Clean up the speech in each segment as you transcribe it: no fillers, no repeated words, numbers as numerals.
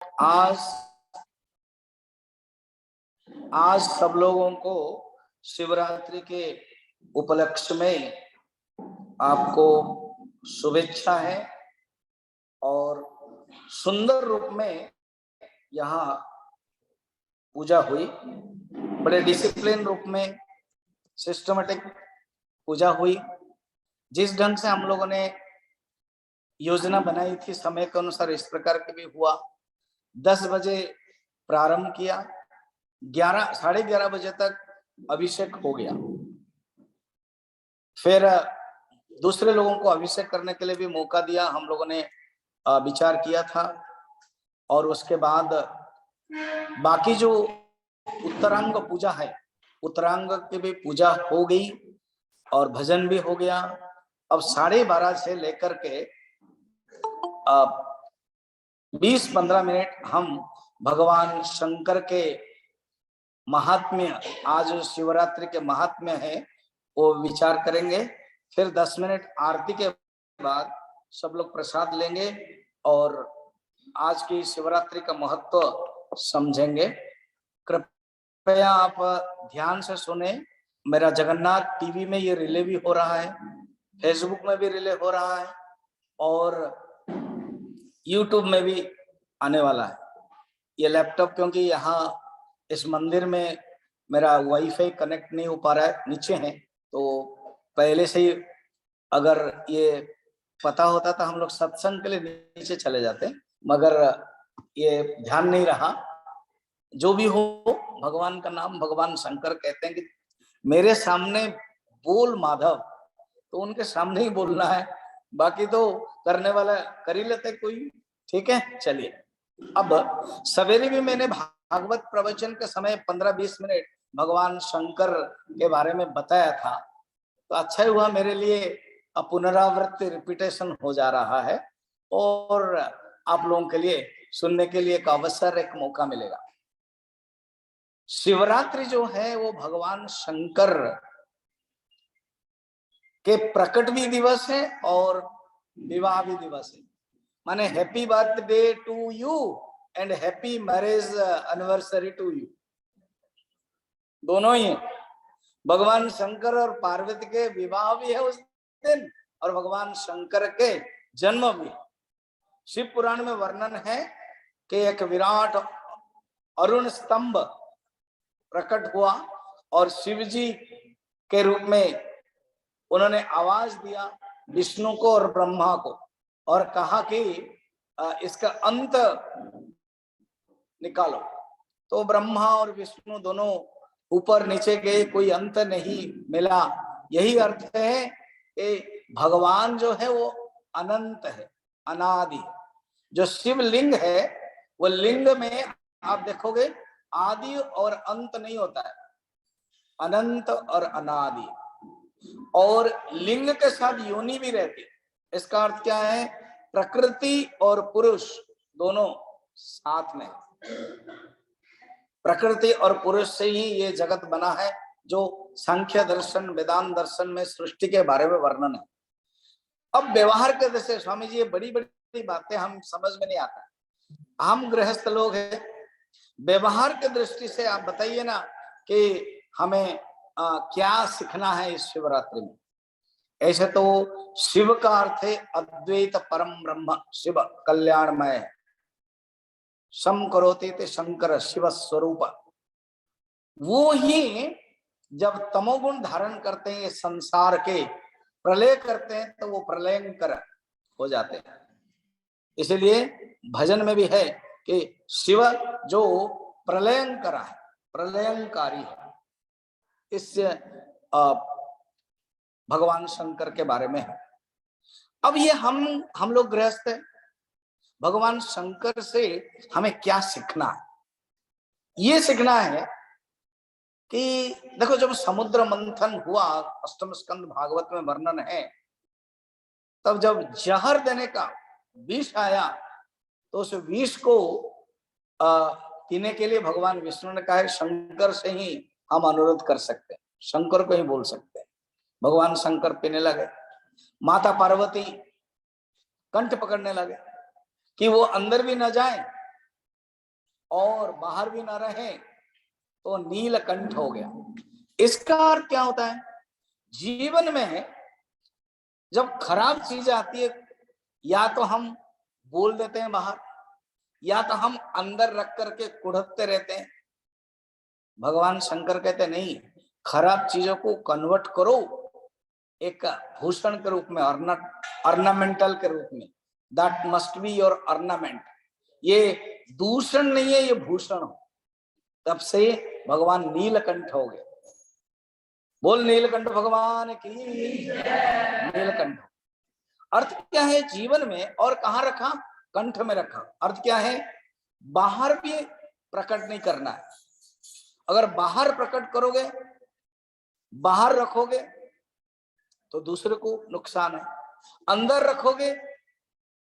आज आज सब लोगों को शिवरात्रि के उपलक्ष्य में आपको शुभेच्छा है। और सुंदर रूप में यहाँ पूजा हुई, बड़े डिसिप्लिन रूप में सिस्टमेटिक पूजा हुई। जिस ढंग से हम लोगों ने योजना बनाई थी समय के अनुसार इस प्रकार के भी हुआ। 10 बजे प्रारंभ किया, 11 साढ़े 11 बजे तक अभिषेक हो गया। फिर दूसरे लोगों को अभिषेक करने के लिए भी मौका दिया, हम लोगों ने विचार किया था। और उसके बाद बाकी जो उत्तरांग पूजा है, उत्तरांग की भी पूजा हो गई और भजन भी हो गया। अब 12:30 से लेकर के 20-15 मिनट हम भगवान शंकर के महात्म्य, आज शिवरात्रि के महात्म्य है वो विचार करेंगे। फिर 10 मिनट आरती के बाद सब लोग प्रसाद लेंगे और आज की शिवरात्रि का महत्व समझेंगे। कृपया आप ध्यान से सुने। मेरा जगन्नाथ टीवी में ये रिले भी हो रहा है, फेसबुक में भी रिले हो रहा है और यूट्यूब में भी आने वाला है। ये लैपटॉप क्योंकि यहाँ इस मंदिर में मेरा वाईफाई कनेक्ट नहीं हो पा रहा है, नीचे है, तो पहले से ही अगर ये पता होता तो हम लोग सत्संग के लिए नीचे चले जाते, मगर ये ध्यान नहीं रहा। जो भी हो, भगवान का नाम भगवान शंकर कहते हैं कि मेरे सामने बोल माधव, तो उनके सामने ही बोलना है, बाकी तो करने वाला कर ही लेते कोई। ठीक है, चलिए। अब सवेरे भी मैंने भागवत प्रवचन के समय 15-20 मिनट भगवान शंकर के बारे में बताया था, तो अच्छा ही हुआ मेरे लिए पुनरावृत्ति रिपीटेशन हो जा रहा है और आप लोगों के लिए सुनने के लिए एक अवसर, एक मौका मिलेगा। शिवरात्रि जो है वो भगवान शंकर के प्रकट भी दिवस है और विवाह भी दिवस है। माने happy birthday to you and happy marriage anniversary to you, दोनों ही है। भगवान शंकर और पार्वती के विवाह भी है उस दिन और भगवान शंकर के जन्म भी। शिव पुराण में वर्णन है कि एक विराट अरुण स्तंभ प्रकट हुआ और शिव जी के रूप में उन्होंने आवाज दिया विष्णु को और ब्रह्मा को और कहा कि इसका अंत निकालो। तो ब्रह्मा और विष्णु दोनों ऊपर नीचे गए, कोई अंत नहीं मिला। यही अर्थ है कि भगवान जो है वो अनंत है, अनादि। जो शिवलिंग है वो लिंग में आप देखोगे आदि और अंत नहीं होता है, अनंत और अनादि। और लिंग के साथ योनि भी रहती है। इसका अर्थ क्या है? प्रकृति और पुरुष दोनों साथ में। प्रकृति और पुरुष से ही ये जगत बना है, जो सांख्य दर्शन वेदांत दर्शन में सृष्टि के बारे में वर्णन है। अब व्यवहार के दृष्टि से स्वामी जी ये बड़ी बड़ी बातें हम समझ में नहीं आता, हम गृहस्थ लोग हैं। व्यवहार के दृष्टि से आप बताइए ना कि हमें क्या सीखना है इस शिवरात्रि में। ऐसे तो शिव का अर्थ है अद्वैत परम ब्रह्म, शिव कल्याणमय, सम करोति ते शंकर शिव स्वरूप। वो ही जब तमोगुण धारण करते हैं संसार के, प्रलय करते हैं, तो वो प्रलयंकर हो जाते हैं। इसलिए भजन में भी है कि शिव जो प्रलयंकर है, प्रलयंकारी है। इससे भगवान शंकर के बारे में है। अब ये हम लोग गृहस्थ हैं, भगवान शंकर से हमें क्या सीखना है? ये सीखना है कि देखो, जब समुद्र मंथन हुआ, अष्टम स्कंद भागवत में वर्णन है, तब जब जहर देने का विष आया तो उस विष को पीने के लिए भगवान विष्णु ने कहा शंकर से ही हम अनुरोध कर सकते हैं, शंकर को ही बोल सकते हैं। भगवान शंकर पीने लगे, माता पार्वती कंठ पकड़ने लगे कि वो अंदर भी न जाए और बाहर भी ना रहे तो नीलकंठ हो गया। इसका अर्थ क्या होता है? जीवन में जब खराब चीज आती है, या तो हम बोल देते हैं बाहर, या तो हम अंदर रख करके कुढ़कते रहते हैं। भगवान शंकर कहते नहीं, खराब चीजों को कन्वर्ट करो एक भूषण के रूप में, ऑर्नामेंटल के रूप में। That must be your ornament. ये दूषण नहीं है, ये भूषण हो। तब से भगवान नीलकंठ हो गए। बोल नीलकंठ भगवान की। नीलकंठ अर्थ क्या है जीवन में? और कहाँ रखा? कंठ में रखा। अर्थ क्या है? बाहर भी प्रकट नहीं करना है। अगर बाहर प्रकट करोगे, बाहर रखोगे तो दूसरे को नुकसान है, अंदर रखोगे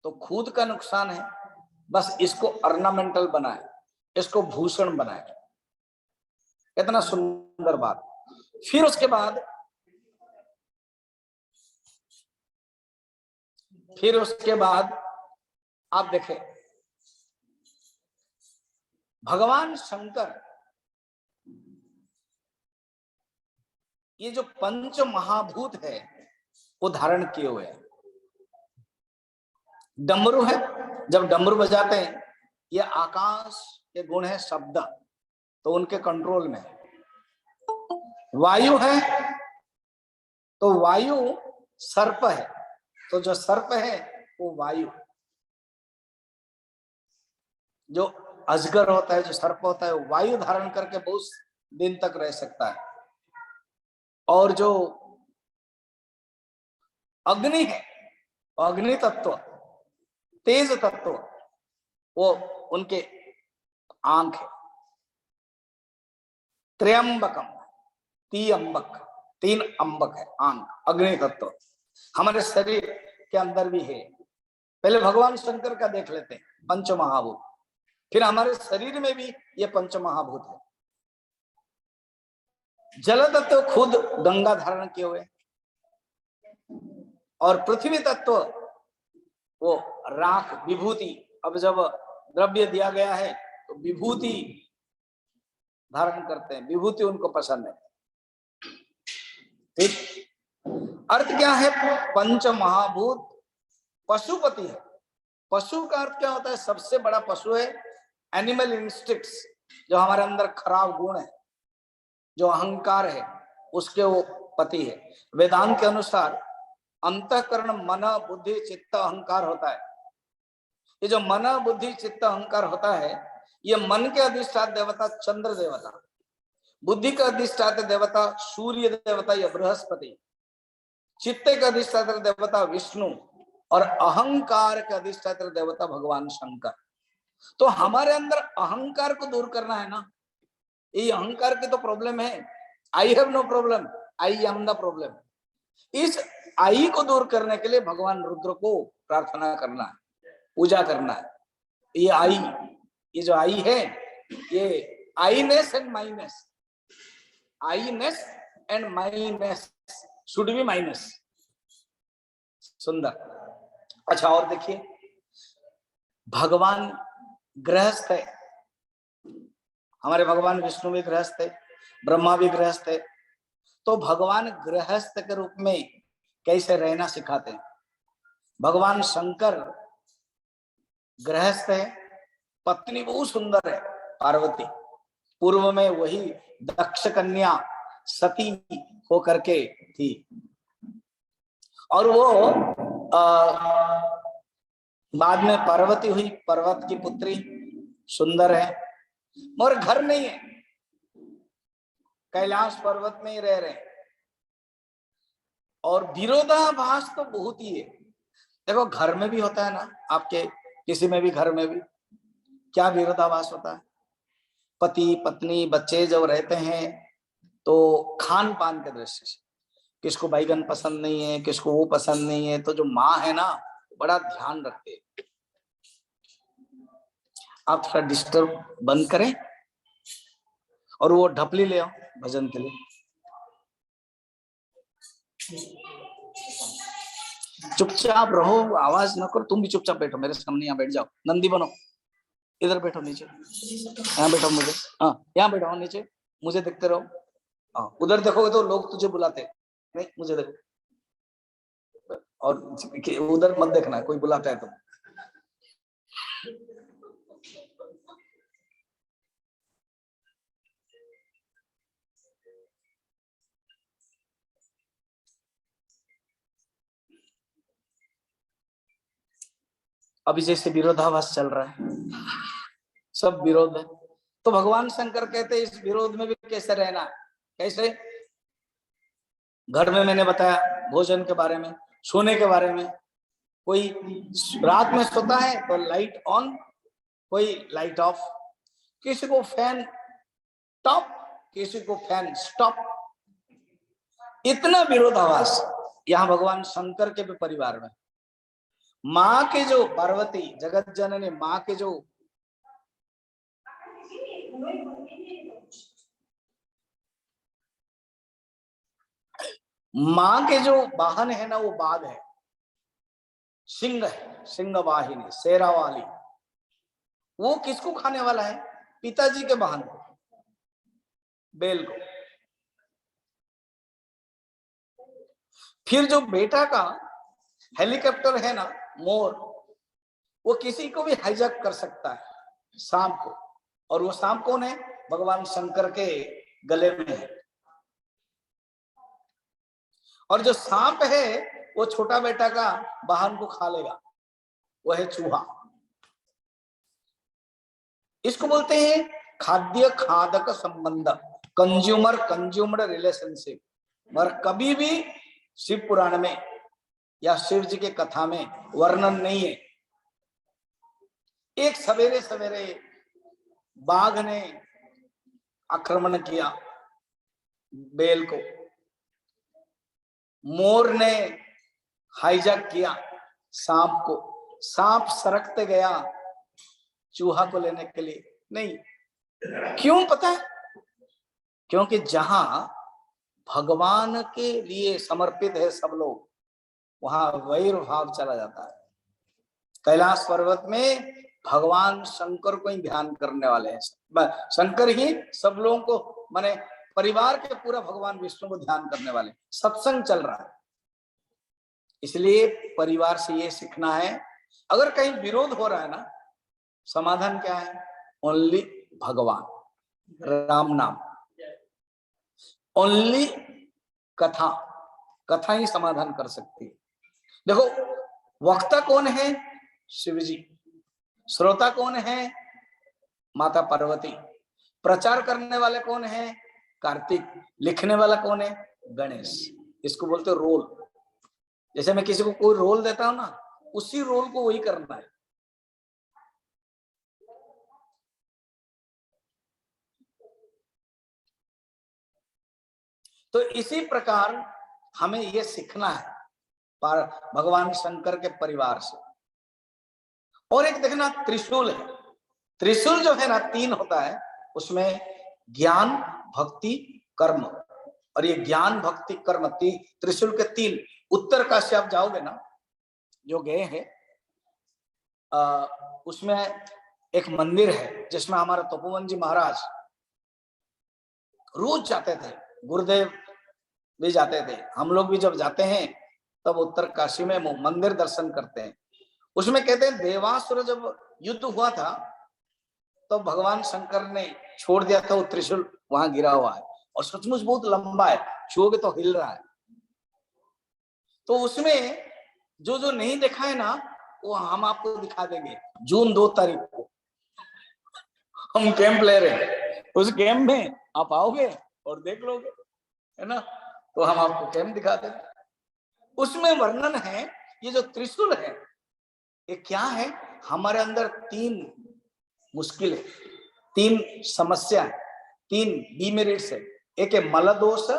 तो खुद का नुकसान है। बस इसको ऑर्नामेंटल बनाए, इसको भूषण बनाए। इतना सुंदर बात। फिर उसके बाद आप देखें, भगवान शंकर ये जो पंच महाभूत है वो धारण किए हुए हैं। डमरू है, जब डमरू बजाते हैं, ये आकाश के गुण है शब्द, तो उनके कंट्रोल में है। वायु है तो वायु सर्प है, तो जो सर्प है वो वायु। जो अजगर होता है, जो सर्प होता है, वो वायु धारण करके बहुत दिन तक रह सकता है। और जो अग्नि है, अग्नि तत्व, तेज तत्व, वो उनके आंख है। त्र्यंबकम, तीन अंबक है आंख, अग्नि तत्व हमारे शरीर के अंदर भी है। पहले भगवान शंकर का देख लेते हैं, पंच महाभूत। फिर हमारे शरीर में भी ये पंच महाभूत है। जल तत्व खुद गंगा धारण किए हुए, और पृथ्वी तत्व वो राख, विभूति। अब जब द्रव्य दिया गया है तो विभूति धारण करते हैं, विभूति उनको पसंद है। ठीक। अर्थ क्या है? पंच महाभूत पशुपति है। पशु का अर्थ क्या होता है? सबसे बड़ा पशु है एनिमल इंस्टिक्ट्स, जो हमारे अंदर खराब गुण है, जो अहंकार है, उसके वो पति है। वेदांत के अनुसार अंतःकरण मन बुद्धि चित्त अहंकार होता है। ये जो मन बुद्धि चित्त अहंकार होता है, ये मन के अधिष्ठाता देवता चंद्र देवता, बुद्धि का अधिष्ठाता देवता सूर्य देवता या बृहस्पति, चित्त का अधिष्ठाता देवता विष्णु, और अहंकार का अधिष्ठाता देवता भगवान शंकर। तो हमारे अंदर अहंकार को दूर करना है ना। ये अहंकार की तो प्रॉब्लम है। I have no problem, I am the problem. इस आई को दूर करने के लिए भगवान रुद्र को प्रार्थना करना है, पूजा करना है। ये आई, ये जो आई है, ये iness and miness, iness and miness should be minus. सुंदर। अच्छा, और देखिए, भगवान गृहस्थ है। हमारे भगवान विष्णु भी गृहस्थ है, ब्रह्मा भी गृहस्थ है। तो भगवान गृहस्थ के रूप में कैसे रहना सिखाते हैं? भगवान शंकर गृहस्थ है, पत्नी बहुत सुंदर है पार्वती। पूर्व में वही दक्ष कन्या सती होकर के थी, और वो बाद में पार्वती हुई, पर्वत की पुत्री, सुंदर है, मगर घर नहीं है, कैलाश पर्वत में ही रह रहे। और विरोधाभास तो बहुत ही है। देखो, घर में भी होता है ना, आपके किसी में भी, घर में भी क्या विरोधाभास होता है? पति पत्नी बच्चे जब रहते हैं तो खान पान के दृष्टि से किसको बैगन पसंद नहीं है, किसको वो पसंद नहीं है, तो जो माँ है ना, बड़ा ध्यान रखते हैं। आप थोड़ा डिस्टर्ब बंद करें और वो ढपली ले आओ भजन के लिए। चुपचाप रहो, आवाज न करो, तुम भी चुपचाप बैठो, मेरे सामने यहाँ बैठ जाओ, नंदी बनो। इधर बैठो नीचे, यहाँ बैठो, मुझे, हाँ यहाँ बैठो नीचे, मुझे देखते रहो। हाँ उधर देखोगे तो लोग तुझे बुलाते नहीं, मुझे देखो, और उधर मत देखना कोई बुलाता है तो। अभी जैसे विरोधाभास चल रहा है, सब विरोध है, तो भगवान शंकर कहते हैं इस विरोध में भी कैसे रहना। कैसे? घर में मैंने बताया भोजन के बारे में, सोने के बारे में, कोई रात में सोता है तो लाइट ऑन, कोई लाइट ऑफ, किसी को फैन टॉप, किसी को फैन स्टॉप। इतना विरोधाभास यहाँ भगवान शंकर के भी परिवार में। माँ के जो पार्वती जगत जननी, माँ के जो माँ के जो वाहन है ना, वो बाघ है, सिंह है, सिंह वाहिनी, शेरा वाली। वो किसको खाने वाला है? पिताजी के वाहन को, बेल को। फिर जो बेटा का हेलीकॉप्टर है ना, मोर, वो किसी को भी हाईजैक कर सकता है, सांप को। और वो सांप कौन है? भगवान शंकर के गले में है। और जो सांप है वो छोटा बेटा का वाहन को खा लेगा, वो है चूहा। इसको बोलते हैं खाद्य खादक संबंध, कंज्यूमर कंज्यूमर रिलेशनशिप। मगर कभी भी शिव पुराण में या शिव जी के कथा में वर्णन नहीं है। एक सवेरे सवेरे बाघ ने आक्रमण किया बेल को, मोर ने हाईजैक किया सांप को, सांप सरकते गया चूहा को लेने के लिए नहीं। क्यों पता है? क्योंकि जहां भगवान के लिए समर्पित है सब लोग, वहां वैर भाव चला जाता है। कैलाश पर्वत में भगवान शंकर को ही ध्यान करने वाले हैं, शंकर ही सब लोगों को, माने परिवार के पूरा भगवान विष्णु को ध्यान करने वाले। सत्संग चल रहा है, इसलिए परिवार से ये सीखना है। अगर कहीं विरोध हो रहा है ना, समाधान क्या है? ओनली भगवान, राम नाम, ओनली कथा, कथा ही समाधान कर सकती है। देखो वक्ता कौन है? शिव जी। श्रोता कौन है? माता पार्वती। प्रचार करने वाले कौन है? कार्तिक। लिखने वाला कौन है? गणेश। इसको बोलते रोल। जैसे मैं किसी को कोई रोल देता हूं ना, उसी रोल को वही करना है। तो इसी प्रकार हमें यह सीखना है भगवान शंकर के परिवार से। और एक देखना त्रिशूल है, त्रिशूल जो है ना 3 होता है, उसमें ज्ञान भक्ति कर्म। और ये ज्ञान भक्ति कर्म त्रिशूल के 3। उत्तर काशी आप जाओगे ना, जो गए हैं, उसमें एक मंदिर है जिसमें हमारा तपोवन जी महाराज रोज जाते थे, गुरुदेव भी जाते थे, हम लोग भी जब जाते हैं तब उत्तर काशी में मंदिर दर्शन करते हैं। उसमें कहते हैं देवासुर जब युद्ध हुआ था तो भगवान शंकर ने छोड़ दिया था वो त्रिशूल, वहां गिरा हुआ है और सचमुच बहुत लंबा है, छुओगे तो हिल रहा है। तो उसमें जो जो नहीं देखा है ना, वो हम आपको दिखा देंगे। जून 2 तारीख को हम कैंप ले रहे हैं, उस कैंप में आप आओगे और देख लोगे, है ना? तो हम आपको कैंप दिखा देंगे। उसमें वर्णन है ये जो त्रिशूल है ये क्या है। हमारे अंदर 3 मुश्किल है, 3 समस्या है, 3 डिमेरिट्स है। एक है मल दोष,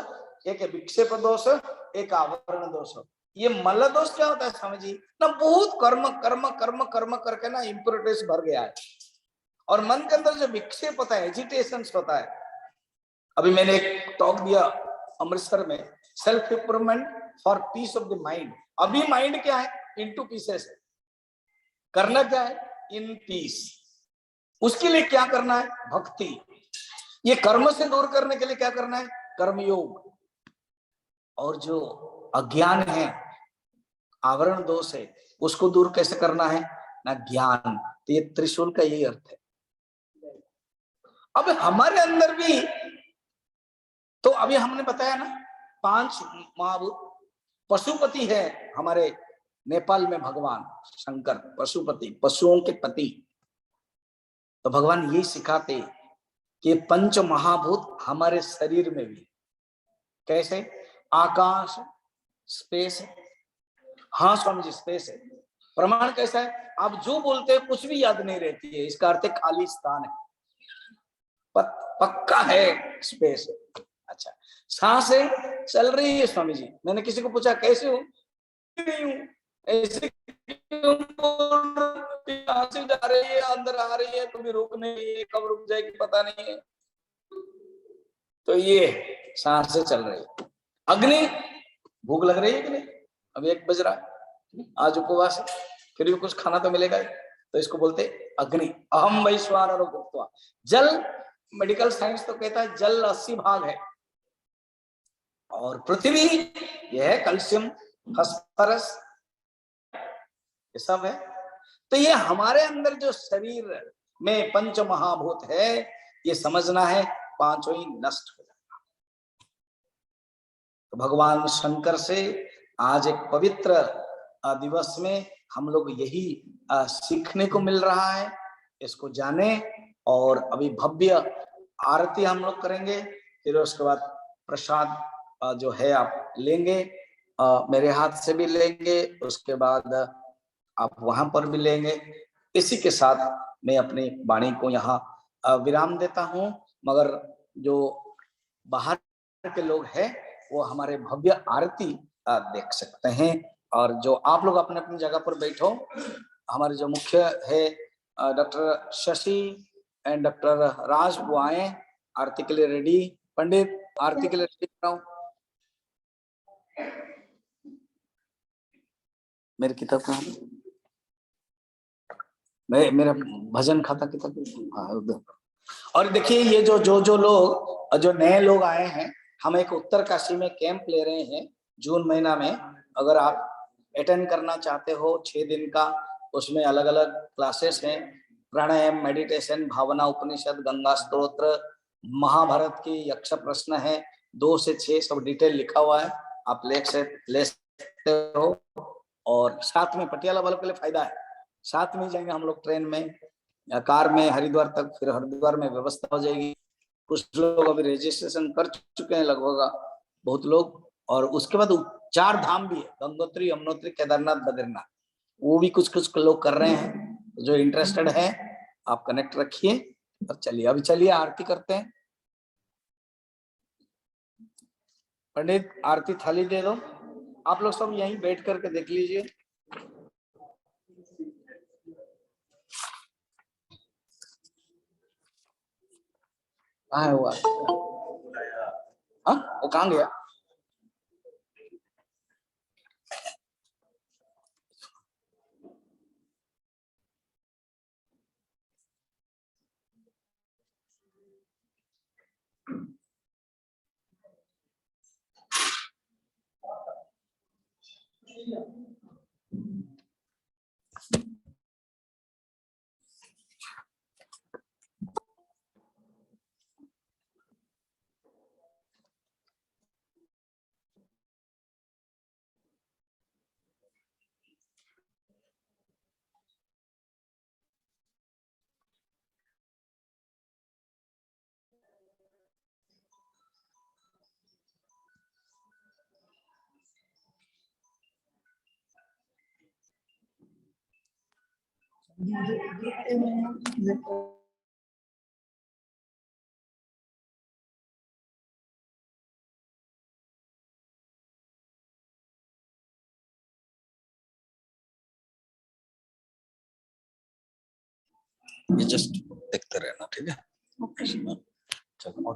एक है विक्षेप दोष, एक आवरण दोष। ये मल दोष क्या होता है समझिए ना, बहुत कर्म कर्म कर्म कर्म करके ना इंप्योरिटीज भर गया है। और मन के अंदर जो विक्षेप होता है, एजिटेशन होता है। अभी मैंने एक टॉक दिया अमृतसर में, self improvement for piece of the mind. अभी माइंड क्या है? इनटू पीसेस है। करना क्या है? In peace. उसके लिए क्या करना है? भक्ति। ये कर्म से दूर करने के लिए क्या करना है? कर्मयोग। और जो अज्ञान है, आवरण दोष है, उसको दूर कैसे करना है? ना ज्ञान। तो ये त्रिशूल का यही अर्थ है। अब हमारे अंदर भी तो अभी हमने बताया ना, 5 महाभूत। पशुपति है हमारे नेपाल में भगवान शंकर, पशुपति, पशुओं के पति। तो भगवान यही सिखाते कि 5 महाभूत हमारे शरीर में भी। कैसे? आकाश, स्पेस। हाँ स्वामी जी, स्पेस है। प्रमाण कैसा है? आप जो बोलते हैं कुछ भी याद नहीं रहती है, इसका अर्थ है खाली स्थान है। पक्का है स्पेस है। अच्छा, सांसें चल रही है स्वामी जी। मैंने किसी को पूछा कैसे हो? नहीं हूं ऐसे, से जा रही है, अंदर आ रही है, कभी रुक नहीं है, कब रुक जाएगी पता नहीं है। तो ये सांसें चल रही है। अग्नि, भूख लग रही है कि नहीं? अभी 1 बज रहा है, आज उपवास है, फिर भी कुछ खाना तो मिलेगा। तो इसको बोलते अग्नि। अहम वैश्वानरो भुक्त्वा। जल, मेडिकल साइंस तो कहता है जल 80 भाग है। और पृथ्वी यह है कैल्शियम, फास्फोरस, ये सब है। तो ये हमारे अंदर जो शरीर में 5 महाभूत है, ये समझना है, 5 ही नष्ट हो जाएगा। तो भगवान शंकर से आज एक पवित्र दिवस में हम लोग यही सीखने को मिल रहा है। इसको जाने। और अभी भव्य आरती हम लोग करेंगे, फिर उसके बाद प्रसाद जो है आप लेंगे, मेरे हाथ से भी लेंगे, उसके बाद आप वहां पर भी लेंगे। इसी के साथ मैं अपनी वाणी को यहाँ विराम देता हूँ। मगर जो बाहर के लोग हैं वो हमारे भव्य आरती देख सकते हैं। और जो आप लोग अपने अपनी जगह पर बैठो, हमारे जो मुख्य है डॉक्टर शशि एंड डॉक्टर राज, वो आए आरती के लिए रेडी। पंडित आरती के लिए रेडी कराओ। मेरी किताब कहाँ है? मेरा भजन खाता किताब। और देखिए ये जो लोग, जो नए लोग आए हैं, हम एक उत्तरकाशी में कैंप ले रहे हैं जून महीना में। अगर आप अटेंड करना चाहते हो 6 दिन का, उसमें अलग अलग क्लासेस हैं। प्राणायाम, मेडिटेशन, भावना, उपनिषद, गंगा स्तोत्र, महाभारत की यक्ष प्रश्न है, 2 से 6 सब डिटेल लिखा हुआ है, आप ले सकते हो। और साथ में पटियाला वालों के लिए फायदा है, साथ में जाएंगे हम लोग ट्रेन में या कार में हरिद्वार तक, फिर हरिद्वार में व्यवस्था हो जाएगी। कुछ लोग अभी रजिस्ट्रेशन कर चुके हैं लगभग, बहुत लोग। और उसके बाद 4 धाम भी है, गंगोत्री, यमुनोत्री, केदारनाथ, बद्रीनाथ, वो भी कुछ कुछ लोग कर रहे हैं। जो इंटरेस्टेड है आप कनेक्ट रखिए। और चलिए अभी चलिए आरती करते हैं। पंडित आरती थाली दे दो। आप लोग सब यहीं बैठ करके देख लीजिए। कहाँ है वो? हाँ, वो कहाँ गया? ये जस्ट देखते रहना, ठीक है? चलो।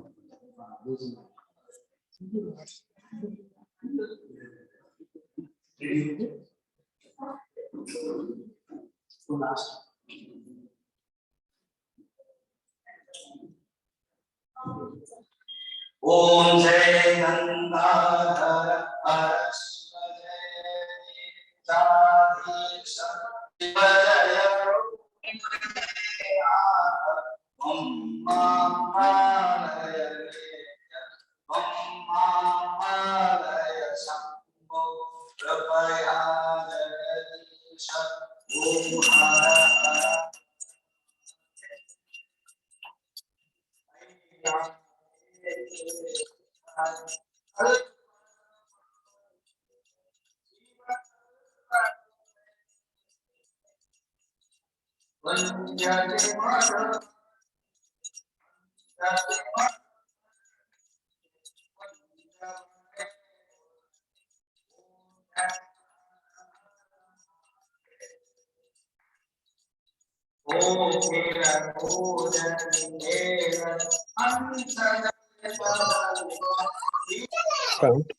ओम जय गंगाधर Count.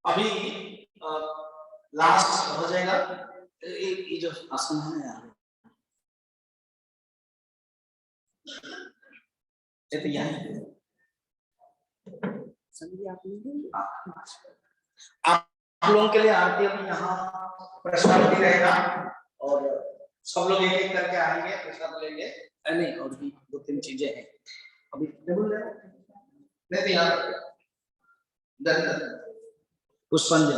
अभी लास्ट हो जाएगा। ये जो आसन है यार, ये तो यहाँ आप लोगों के लिए आरती अभी यहाँ प्रसाद भी रहेगा और सब लोग एक एक करके आएंगे, प्रसाद लेंगे। नहीं, और भी दो तीन चीजें हैं अभी नहीं यार। पुष्पांजलि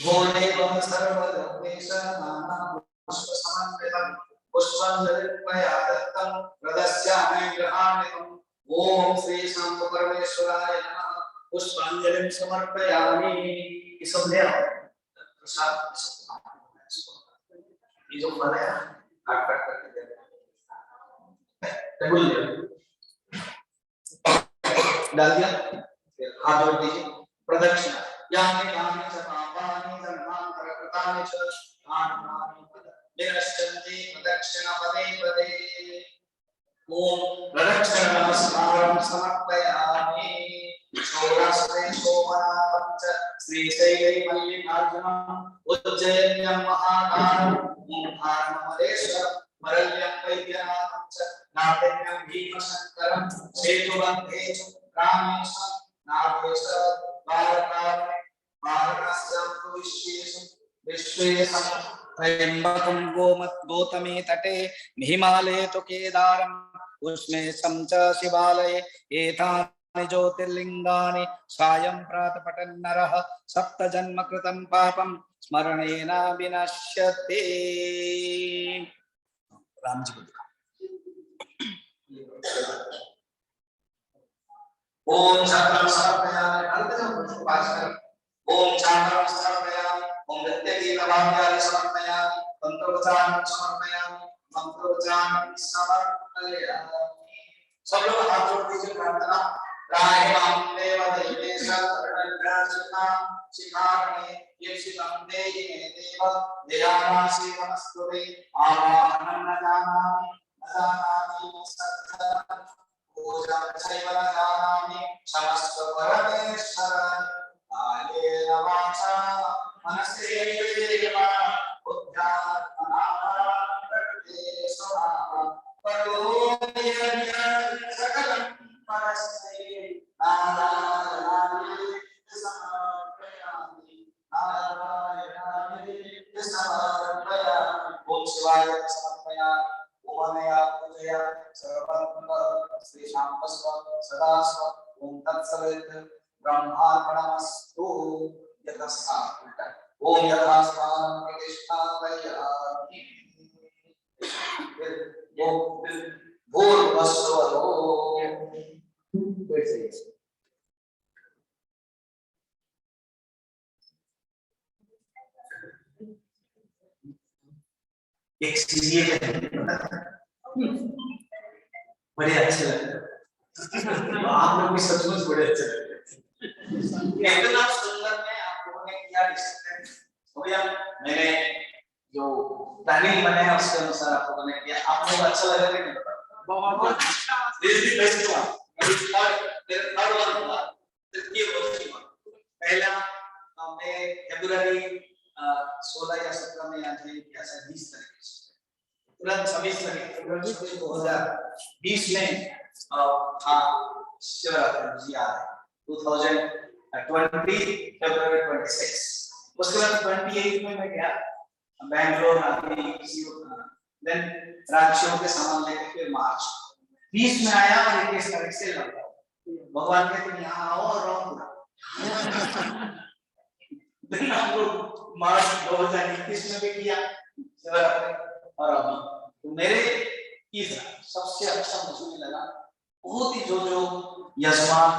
भोले सर्वलोकेश नाना पुष्प समन्वितं पुष्पांजलिर्मया दत्तं प्रदस्यामि गृहाणितं। ओम श्री शांत परमेश्वराय नमः। पुष्पांजलिं समर्पयामि। ये सब ले आओ प्रसाद। ये जो फल है काट काट करके दे टेबल डाल दिया, फिर हाथ जोड़ दीजिए। प्रदक्षिणा यानि यानि च पापानि जन्मान्तरकृतानि च तानि निरस्यन्ति प्रदक्षिणपदे पदे। ओम प्रदक्षिण नमस्कारं समर्पयामि। षोडशे सोमनाथं च श्रीशैले मल्लिकार्जुनम् उज्जयिन्यं महाकालं ओंकारमलेश्वरं वरल्यं वैद्यनाथं च नारायणं भीमशङ्करं सेतुबन्धे च रामेशं नागेश त्र्यंबकं गौतमे तटे हिमालये तो केदारम उसमें च शिवालये एतानि ज्योतिर्लिंगानि सायं प्रातपठन् नरः सप्त जन्म कृतं पापं स्मरणेन विनश्यते। राम जी को दिखा। ओम शांतं समर्पयामि ओम शांतं समर्पयामि ओम नित्यगीतवाद्यानि समर्पयामि तंत्रोच्चारणं समर्पयामि मंत्रोच्चारणं समर्पयामि। सब लोग हाथ जोड़ दीजिए प्रार्थना। रायमां देव देवेश शरणं शिखामणि यक्षितं देहि मे देव दयाराशि नमस्तुते आवाहनं न जानामि सत्तं पूजा चैव न जानामि समस्त परमेश्वर कायेन वाचा मनसेवा बुद्ध्यात्मना प्रकृते स्वभावः करोमि सकलं परस्मै नारायणाय समर्पयामि ओम शिवाय समर्पयामि ओम अनया पूजया सर्वमंगल श्री शांतस्व सदास्व ओम तत्सवित् ब्रह्मार्पणमस्तु यथास्था ओम यथास्थानं प्रतिष्ठापयामि भूर्भुवस्सुवः। एक सीरियल है बड़े अच्छे लगते हैं आप लोग भी सचमुच बड़े अच्छे लगते हैं। इतना सुंदर में आप लोगों ने किया डिस्कशन हो गया। मैंने जो प्लानिंग बनाया उसके अनुसार आप लोगों ने किया। आप लोग अच्छा लगा कि नहीं? बहुत अच्छा। This is best one. Third one हुआ तृतीय वर्ष हुआ। पहला हमने फरवरी 16 या 17 में आज नहीं किया था 20 तारीख से तुरंत 26 तारीख फरवरी 2020 में शिवरात्रि जी आ रहे 2020 फरवरी 26। उसके बाद 28 में मैं गया बैंगलोर देन राज्यों के सामान लेके फिर मार्च 20 में आया और 21 तारीख से लगा। भगवान के तुम यहाँ आओ और रहो पूरा। हम लोग मार्च 2021 में भी किया और अब तो मेरे तीसरा सबसे अच्छा मुझे लगा बहुत ही जो यजमान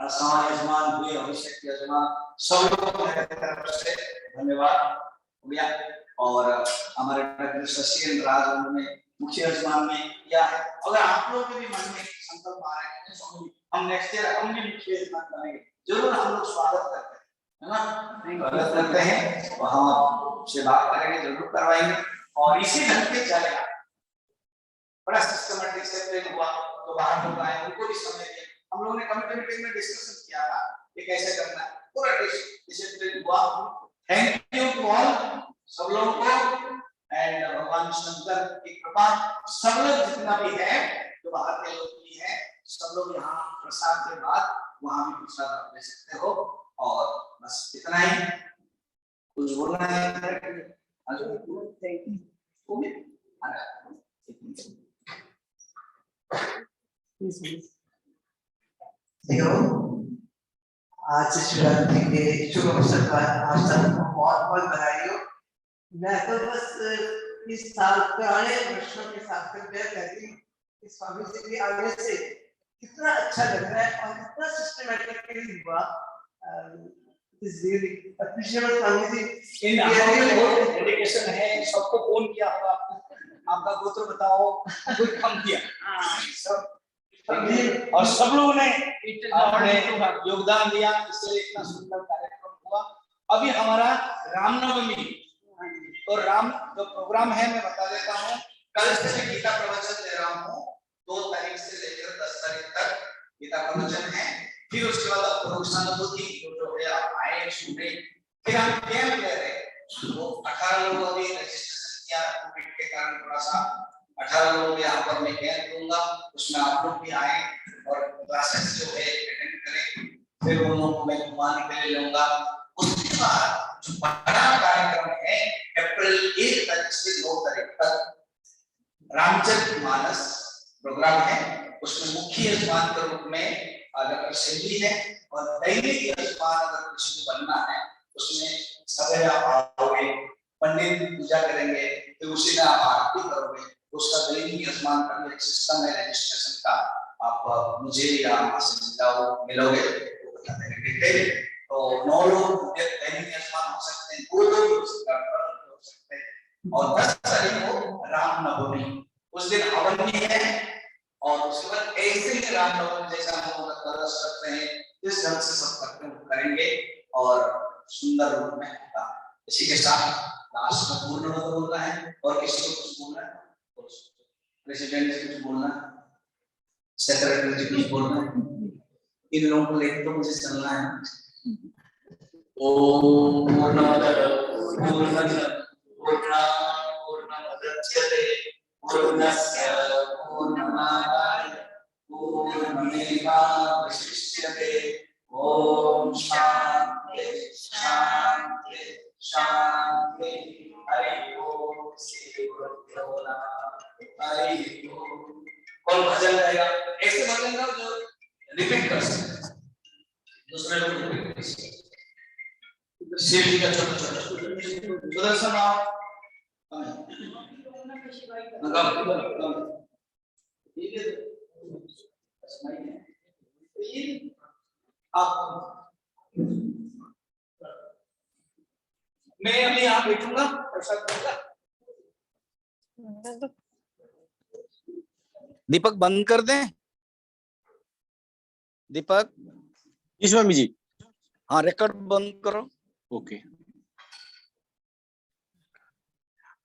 यजमान हुए अभिषेक यजमान सब लोगों की तरफ से धन्यवाद भैया। और हमारे डॉक्टर शशि राज उन्होंने मुख्य यजमान में किया है। अगर आप लोगों के भी मन में संकल्प आ रहे हैं हम नेक्स्ट ईयर हम भी मुख्य यजमान बनेंगे जरूर हम लोग स्वागत करते हैं है ना। स्वागत करते हैं वहां से बात करेंगे जरूर करवाएंगे और इसी ढंग से चलेगा। बड़ा सिस्टमैटिक से ट्रेन हुआ तो बाहर लोग आए उनको भी समय दिया। हम लोगों ने कमिटी मीटिंग में डिस्कशन किया था ये कैसे करना है पूरा डिसिप्लिन हुआ। थैंक यू टू ऑल सब लोगों को एंड भगवान शंकर की कृपा सब लोग जितना भी है जो बाहर के लोग भी हैं सब लोग यहाँ प्रसाद के बाद वहां भी प्रसाद ले सकते हो और बस इतना ही। कुछ बोलना है आज शिवरात्रि के शुभ अवसर पर आप सबको बहुत बहुत बधाई हो। मैं तो बस इस साल पुराने वर्षों के साथ कंपेयर करती हूँ इस स्वामी जी के आने से कितना अच्छा लग रहा है और कितना सिस्टमैटिकली हुआ। Is really appreciable Swami ji in dedication है सबको फोन किया होगा आपका गोत्र बताओ कोई कम किया सब और सब लोगों ने अपने योगदान दिया इसलिए इतना सुंदर कार्यक्रम हुआ। अभी हमारा रामनवमी तो राम जो प्रोग्राम है मैं बता देता हूँ। कल से मैं गीता प्रवचन दे रहा हूँ 2 तारीख से लेकर 10 तारीख तक गीता प्रवचन है। फिर उसके बाद परोक्षानुभूति जो है आप आए सुने। फिर हम कैंप ले रहे वो 18 लोग अभी रजिस्ट्रेशन किया कोविड के कारण थोड़ा सा 18 लोग यहाँ पर मैं कैंप दूंगा उसमें आप लोग भी आए और क्लासेस जो है अटेंड करें। फिर उन लोगों को मैं घुमाने के लिए लूंगा। उसके बाद जो बड़ा कार्यक्रम है अप्रैल 1 तारीख से 2 तारीख तक रामचरितमानस प्रोग्राम है। उसमें मुख्य यजमान के रूप में अगर कृष्ण है और दैनिक यजमान अगर कृष्ण बनना है उसमें सवेरे आप आओगे, पंडित पूजा करेंगे, फिर उसी में आप आरती करोगे, उसका दैनिक यजमान का भी एक सिस्टम है रजिस्ट्रेशन का। आप मुझे या मिलोगे तो बता देंगे। तो 9 लोग दैनिक यजमान हो सकते हैं, 2 लोग हो सकते हैं, और 10 तारीख को रामनवमी, उस दिन हवन भी है, और उसके बाद ऐसे ही रामनवमी जैसा हम लोग तरस करते हैं इस ढंग से सब करते हैं करेंगे और सुंदर रूप में होगा। इसी के साथ लास्ट में पूर्ण बोलना है, और किसी को कुछ बोलना है, प्रेसिडेंट से कुछ बोलना है, सेक्रेटरी जी कुछ बोलना है, इन लोगों को लेकर तो मुझे चलना है। ओम पूर्णमद पूर्णमिदं पूर्णमुदच्यते पूर्णस्य पूर्णमादाय पूर्णमेवावशिष्यते। ओम शांति शांति शांति। हरि ओम श्री गुरुभ्यो नमः। हरि ओम। कौन भजन गाएगा? ऐसे भजन गाओ जो रिपीट कर सकते, दूसरे लोग रिपीट कर सकते। शिव जी का छोटा छोटा सुदर्शन आप मैं अभी यहाँ बैठूंगा, प्रसाद दूंगा। दीपक बंद कर दें। दीपक, स्वामी जी। हाँ रिकॉर्ड बंद करो। ओके।